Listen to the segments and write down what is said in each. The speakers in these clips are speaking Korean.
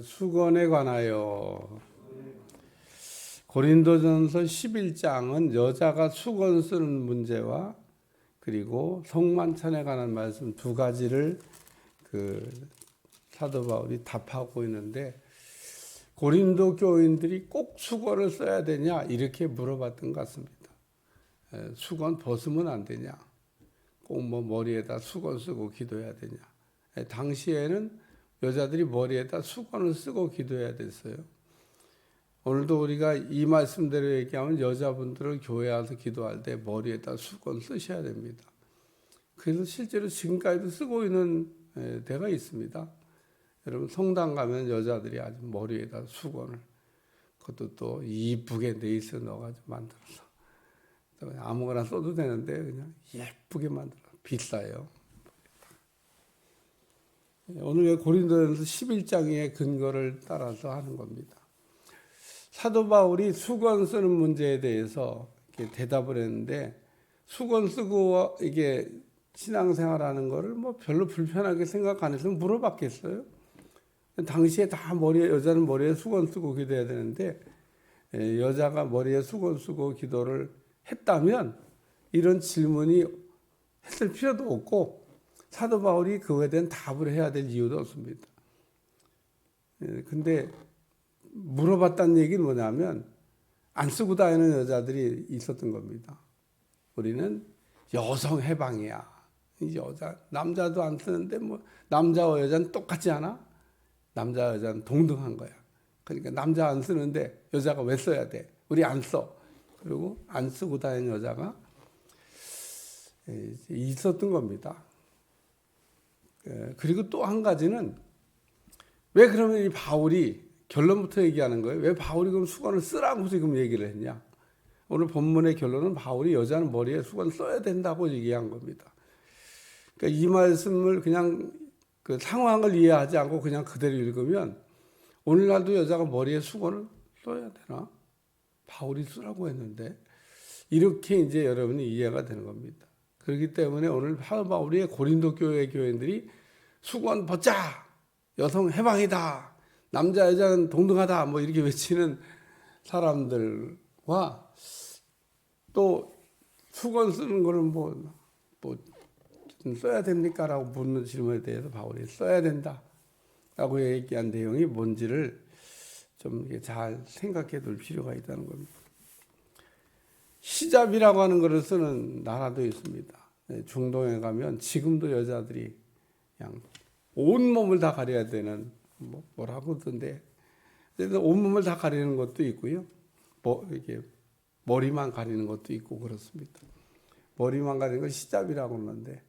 수건에 관하여 고린도전서 11장은 여자가 수건 쓰는 문제와 그리고 성만찬에 관한 말씀 두 가지를 사도 바울이 답하고 있는데, 고린도 교인들이 꼭 수건을 써야 되냐 이렇게 물어봤던 것 같습니다. 수건 벗으면 안 되냐, 꼭 머리에다 수건 쓰고 기도해야 되냐. 당시에는 여자들이 머리에다 수건을 쓰고 기도해야 됐어요. 오늘도 우리가 이 말씀대로 얘기하면 여자분들은 교회 와서 기도할 때 머리에다 수건 쓰셔야 됩니다. 그래서 실제로 지금까지도 쓰고 있는 데가 있습니다. 여러분 성당 가면 여자들이 아주 머리에다 수건을, 그것도 또 이쁘게 네이스 넣어가지고 만들어서 아무거나 써도 되는데 그냥 예쁘게 만들어, 비싸요. 오늘 고린도전서 11장의 근거를 따라서 하는 겁니다. 사도 바울이 수건 쓰는 문제에 대해서 이렇게 대답을 했는데, 수건 쓰고 이게 신앙생활하는 거를 별로 불편하게 생각 안 했으면 물어봤겠어요? 당시에 다 여자는 머리에 수건 쓰고 기도해야 되는데, 여자가 머리에 수건 쓰고 기도를 했다면 이런 질문이 했을 필요도 없고, 사도 바울이 그거에 대한 답을 해야 될 이유도 없습니다. 근데 물어봤다는 얘기는 뭐냐면 안 쓰고 다니는 여자들이 있었던 겁니다. 우리는 여성 해방이야. 남자도 안 쓰는데 남자와 여자는 똑같지 않아? 남자 여자는 동등한 거야. 그러니까 남자 안 쓰는데 여자가 왜 써야 돼? 우리 안 써. 그리고 안 쓰고 다니는 여자가 있었던 겁니다. 그리고 또 한 가지는, 왜 그러면 이 바울이 결론부터 얘기하는 거예요? 왜 바울이 그럼 수건을 쓰라고 지금 얘기를 했냐? 오늘 본문의 결론은 바울이 여자는 머리에 수건 써야 된다고 얘기한 겁니다. 그러니까 이 말씀을 그냥 그 상황을 이해하지 않고 그냥 그대로 읽으면, 오늘날도 여자가 머리에 수건을 써야 되나? 바울이 쓰라고 했는데, 이렇게 이제 여러분이 이해가 되는 겁니다. 그렇기 때문에 오늘 바울이 고린도 교회 교인들이 수건 벗자, 여성 해방이다, 남자 여자는 동등하다 이렇게 외치는 사람들과, 또 수건 쓰는 거는 써야 됩니까? 라고 묻는 질문에 대해서 바울이 써야 된다 라고 얘기한 내용이 뭔지를 좀 잘 생각해 둘 필요가 있다는 겁니다. 히잡이라고 하는 것을 쓰는 나라도 있습니다. 중동에 가면 지금도 여자들이 그냥 온몸을 다 가려야 되는, 뭐라고 하던데, 온몸을 다 가리는 것도 있고요. 이렇게 머리만 가리는 것도 있고 그렇습니다. 머리만 가리는 걸 히잡이라고 하는데,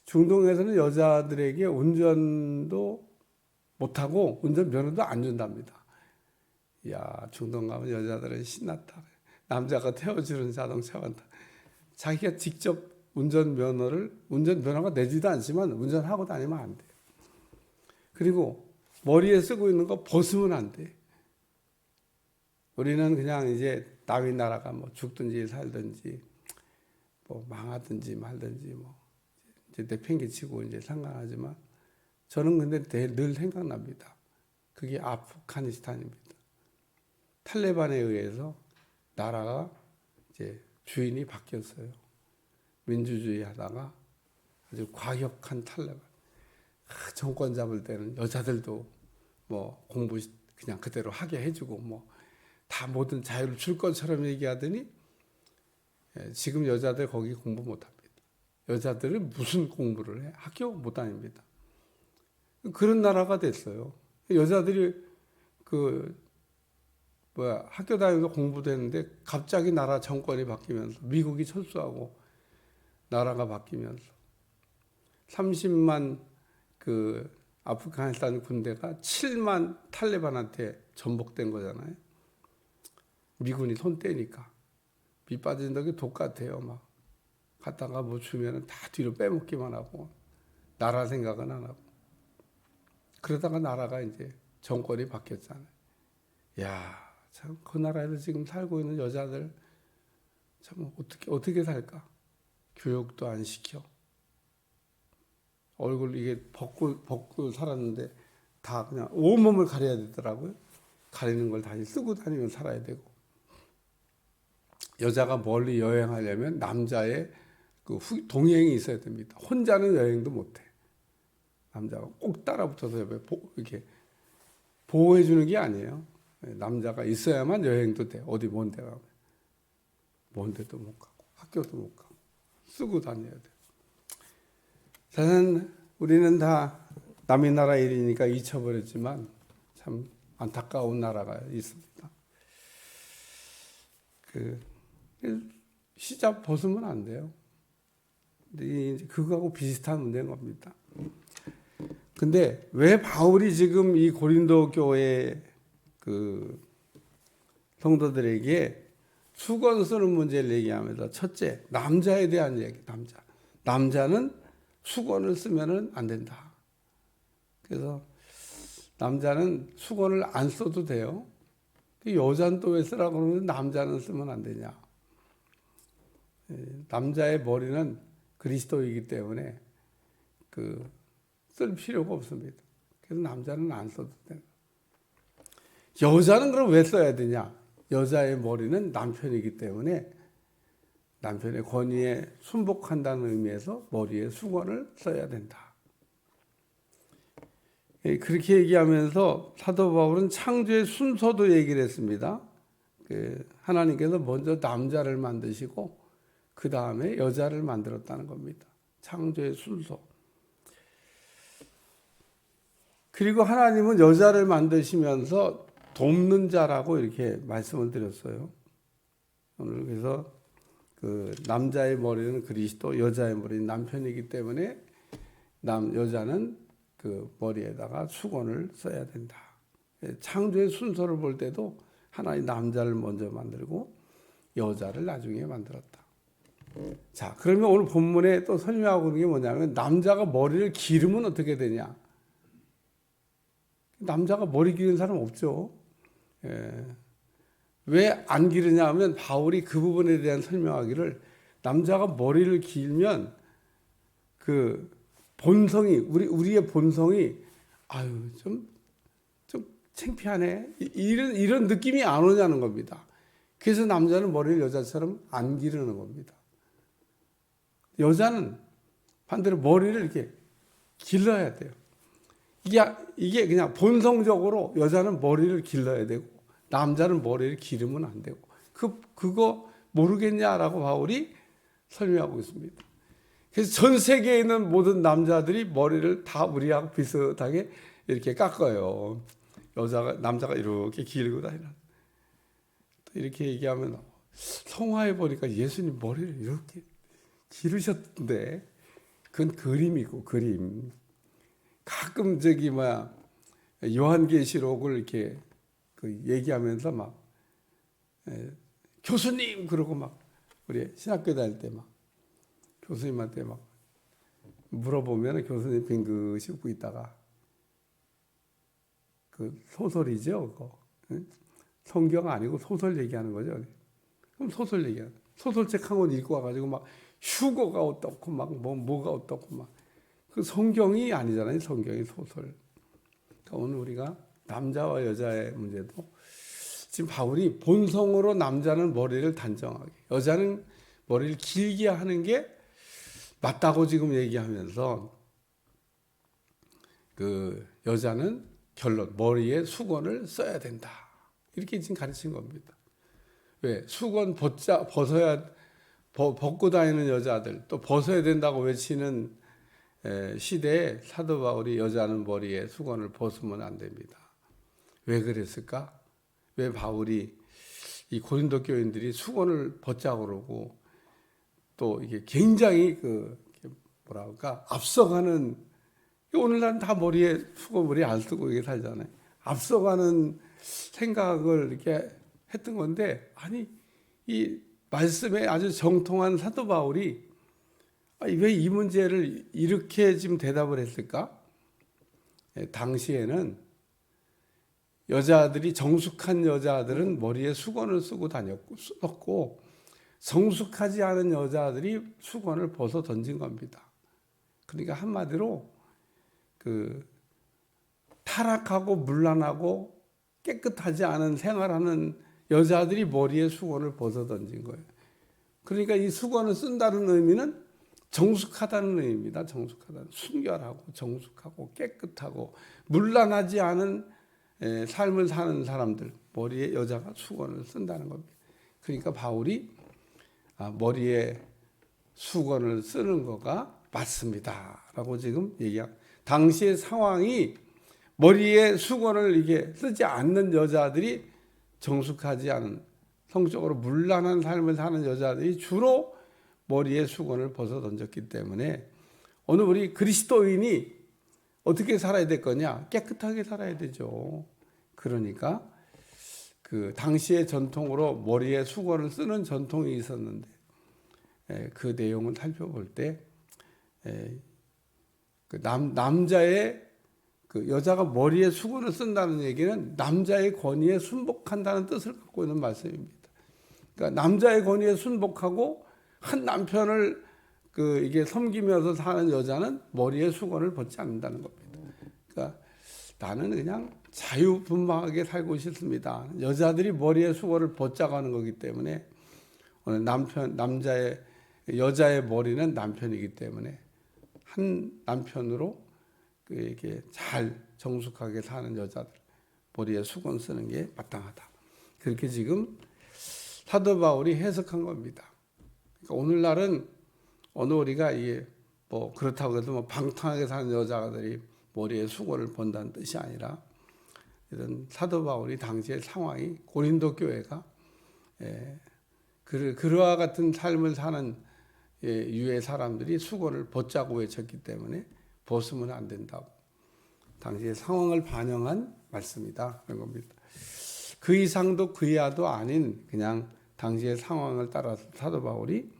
중동에서는 여자들에게 운전도 못하고 운전면허도 안 준답니다. 야, 중동 가면 여자들은 신났다. 남자가 태워주는 자동차가 많다. 자기가 직접 운전면허가 내지도 않지만 운전하고 다니면 안 돼. 그리고 머리에 쓰고 있는 거 벗으면 안 돼. 우리는 그냥 이제 남의 나라가 죽든지 살든지 망하든지 말든지 이제 내팽개치고 이제 상관하지만, 저는 근데 늘 생각납니다. 그게 아프가니스탄입니다. 탈레반에 의해서 나라가 이제 주인이 바뀌었어요. 민주주의 하다가 아주 과격한 탈레반. 정권 잡을 때는 여자들도 공부 그냥 그대로 하게 해주고 다 모든 자유를 줄 것처럼 얘기하더니, 지금 여자들 거기 공부 못합니다. 여자들은 무슨 공부를 해? 학교 못 다닙니다. 그런 나라가 됐어요. 여자들이 학교 다니면서 공부되는데 갑자기 나라 정권이 바뀌면서, 미국이 철수하고 나라가 바뀌면서 30만 아프가니스탄 군대가 7만 탈레반한테 전복된 거잖아요. 미군이 손 떼니까. 밑 빠진 덕이 독 같아요. 갔다가 주면은 다 뒤로 빼먹기만 하고 나라 생각은 안 하고. 그러다가 나라가 이제 정권이 바뀌었잖아요. 야, 참 그 나라에서 지금 살고 있는 여자들 참 어떻게 살까? 교육도 안 시켜. 얼굴 이게 벗고 살았는데 다 그냥 온몸을 가려야 되더라고요. 가리는 걸 다시 쓰고 다니면 살아야 되고, 여자가 멀리 여행하려면 남자의 그 동행이 있어야 됩니다. 혼자는 여행도 못해. 남자가 꼭 따라붙어서 이렇게 보호해 주는 게 아니에요. 남자가 있어야만 여행도 돼. 어디 먼 데 가면. 먼 데도 못 가고 학교도 못 가고 쓰고 다녀야 돼. 사실 우리는 다 남의 나라 일이니까 잊혀버렸지만 참 안타까운 나라가 있습니다. 시작 벗으면 안 돼요. 근데 이제 그거하고 비슷한 문제인 겁니다. 근데 왜 바울이 지금 이 고린도 교회 그 성도들에게 수건 쓰는 문제를 얘기하면서, 첫째, 남자에 대한 얘기, 남자는 수건을 쓰면은 안 된다. 그래서 남자는 수건을 안 써도 돼요. 여자는 또 왜 쓰라고 그러면 남자는 쓰면 안 되냐. 남자의 머리는 그리스도이기 때문에 쓸 필요가 없습니다. 그래서 남자는 안 써도 돼요. 여자는 그럼 왜 써야 되냐? 여자의 머리는 남편이기 때문에 남편의 권위에 순복한다는 의미에서 머리에 수건을 써야 된다. 그렇게 얘기하면서 사도 바울은 창조의 순서도 얘기를 했습니다. 하나님께서 먼저 남자를 만드시고 그 다음에 여자를 만들었다는 겁니다. 창조의 순서. 그리고 하나님은 여자를 만드시면서 돕는 자라고 이렇게 말씀을 드렸어요. 오늘 그래서 남자의 머리는 그리스도, 여자의 머리는 남편이기 때문에 여자는 그 머리에다가 수건을 써야 된다. 창조의 순서를 볼 때도 하나님 남자를 먼저 만들고 여자를 나중에 만들었다. 자, 그러면 오늘 본문에 또 설명하고 있는 게 뭐냐면, 남자가 머리를 기르면 어떻게 되냐? 남자가 머리 기르는 사람 없죠. 왜 안 기르냐 하면, 바울이 그 부분에 대한 설명하기를, 남자가 머리를 길면 그 본성이, 우리의 본성이 좀 창피하네, 이런 느낌이 안 오냐는 겁니다. 그래서 남자는 머리를 여자처럼 안 기르는 겁니다. 여자는 반대로 머리를 이렇게 길러야 돼요. 이게 그냥 본성적으로 여자는 머리를 길러야 되고 남자는 머리를 기르면 안 되고, 그거 모르겠냐라고 바울이 설명하고 있습니다. 그래서 전 세계에 있는 모든 남자들이 머리를 다 우리하고 비슷하게 이렇게 깎아요. 남자가 이렇게 길고 다니는. 이렇게 얘기하면, 성화에 보니까 예수님 머리를 이렇게 기르셨던데, 그건 그림이고, 그림. 가끔 요한계시록을 이렇게 얘기하면서 교수님 그러고 우리 신학교 다닐 때 교수님한테 물어보면 교수님 빙긋이 웃고 있다가, 소설이죠, 그거. 성경 아니고 소설 얘기하는 거죠. 그럼 소설 얘기하는, 소설책 한 권 읽고 와가지고 휴거가 어떻고 뭐가 어떻고 그 성경이 아니잖아요. 성경이 소설. 그러니까 오늘 우리가 남자와 여자의 문제도, 지금 바울이 본성으로 남자는 머리를 단정하게, 여자는 머리를 길게 하는 게 맞다고 지금 얘기하면서, 여자는 결론, 머리에 수건을 써야 된다, 이렇게 지금 가르친 겁니다. 왜? 수건 벗고 다니는 여자들, 또 벗어야 된다고 외치는 시대에 사도 바울이 여자는 머리에 수건을 벗으면 안 됩니다. 왜 그랬을까? 왜 바울이 이 고린도 교인들이 수건을 벗자고 그러고, 또 이게 굉장히 앞서가는, 오늘날 다 머리에 수건머리 안 쓰고 이게 살잖아요. 앞서가는 생각을 이렇게 했던 건데, 아니, 이 말씀에 아주 정통한 사도 바울이 왜 이 문제를 이렇게 지금 대답을 했을까? 당시에는 정숙한 여자들은 머리에 수건을 쓰고 썼고, 성숙하지 않은 여자들이 수건을 벗어 던진 겁니다. 그러니까 한마디로 타락하고 문란하고 깨끗하지 않은 생활하는 여자들이 머리에 수건을 벗어 던진 거예요. 그러니까 이 수건을 쓴다는 의미는 정숙하다는 의미입니다. 정숙하다. 순결하고 정숙하고 깨끗하고 문란하지 않은 삶을 사는 사람들, 머리에 여자가 수건을 쓴다는 겁니다. 그러니까 바울이 머리에 수건을 쓰는 거가 맞습니다. 라고 지금 얘기합니다. 당시의 상황이 머리에 수건을 이게 쓰지 않는 여자들이 정숙하지 않은 성적으로 문란한 삶을 사는 여자들이 주로 머리에 수건을 벗어 던졌기 때문에 오늘 우리 그리스도인이 어떻게 살아야 될 거냐? 깨끗하게 살아야 되죠. 그러니까 그 당시의 전통으로 머리에 수건을 쓰는 전통이 있었는데 그 내용을 살펴볼 때 남자의 그 여자가 머리에 수건을 쓴다는 얘기는 남자의 권위에 순복한다는 뜻을 갖고 있는 말씀입니다. 그러니까 남자의 권위에 순복하고 한 남편을 이게 섬기면서 사는 여자는 머리에 수건을 벗지 않는다는 겁니다. 그러니까 나는 그냥 자유분방하게 살고 싶습니다. 여자들이 머리에 수건을 벗자고 하는 거기 때문에 오늘 여자의 머리는 남편이기 때문에 한 남편으로 이렇게 잘 정숙하게 사는 여자들 머리에 수건 쓰는 게 마땅하다. 그렇게 지금 사도 바울이 해석한 겁니다. 그러니까 오늘날은 어느 우리가 이게 뭐 그렇다고 해서 뭐 방탕하게 사는 여자들이 머리에 수건을 본다는 뜻이 아니라 이런 사도 바울이 당시의 상황이 고린도 교회가 그와 같은 삶을 사는 유의 사람들이 수건을 벗자고 외쳤기 때문에 벗으면 안 된다고 당시의 상황을 반영한 말씀이다 그런 겁니다. 그 이상도 그 이하도 아닌 그냥 당시의 상황을 따라서 사도 바울이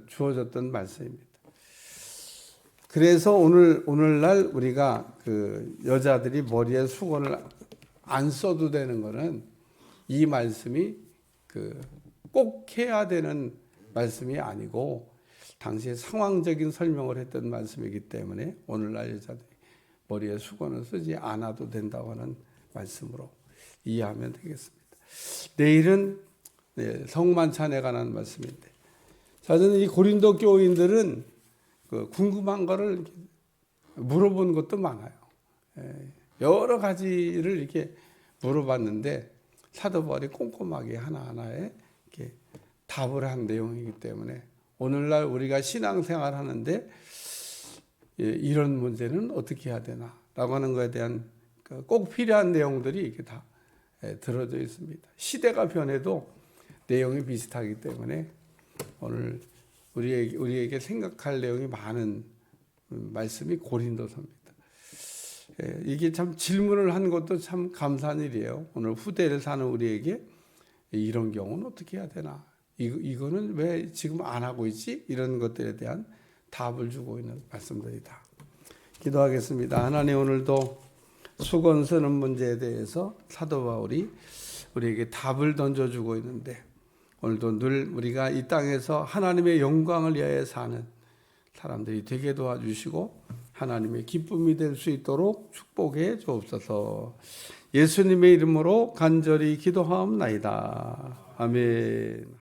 주어졌던 말씀입니다. 그래서 오늘날 우리가 그 여자들이 머리에 수건을 안 써도 되는 거는 이 말씀이 꼭 해야 되는 말씀이 아니고 당시에 상황적인 설명을 했던 말씀이기 때문에 오늘날 여자들이 머리에 수건을 쓰지 않아도 된다고 하는 말씀으로 이해하면 되겠습니다. 내일은 성만찬에 관한 말씀인데, 저는 이 고린도 교인들은 궁금한 거를 물어본 것도 많아요. 여러 가지를 이렇게 물어봤는데 사도 바울이 꼼꼼하게 하나하나에 이렇게 답을 한 내용이기 때문에 오늘날 우리가 신앙생활 하는데 이런 문제는 어떻게 해야 되나 라고 하는 것에 대한 꼭 필요한 내용들이 이렇게 다 들어져 있습니다. 시대가 변해도 내용이 비슷하기 때문에 오늘 우리에게 생각할 내용이 많은 말씀이 고린도서입니다. 이게 참 질문을 한 것도 참 감사한 일이에요. 오늘 후대를 사는 우리에게 이런 경우는 어떻게 해야 되나? 이거는 왜 지금 안 하고 있지? 이런 것들에 대한 답을 주고 있는 말씀들이다. 기도하겠습니다. 하나님, 오늘도 수건 쓰는 문제에 대해서 사도 바울이 우리에게 답을 던져주고 있는데 오늘도 늘 우리가 이 땅에서 하나님의 영광을 위하여 사는 사람들이 되게 도와주시고 하나님의 기쁨이 될 수 있도록 축복해 주옵소서. 예수님의 이름으로 간절히 기도하옵나이다. 아멘.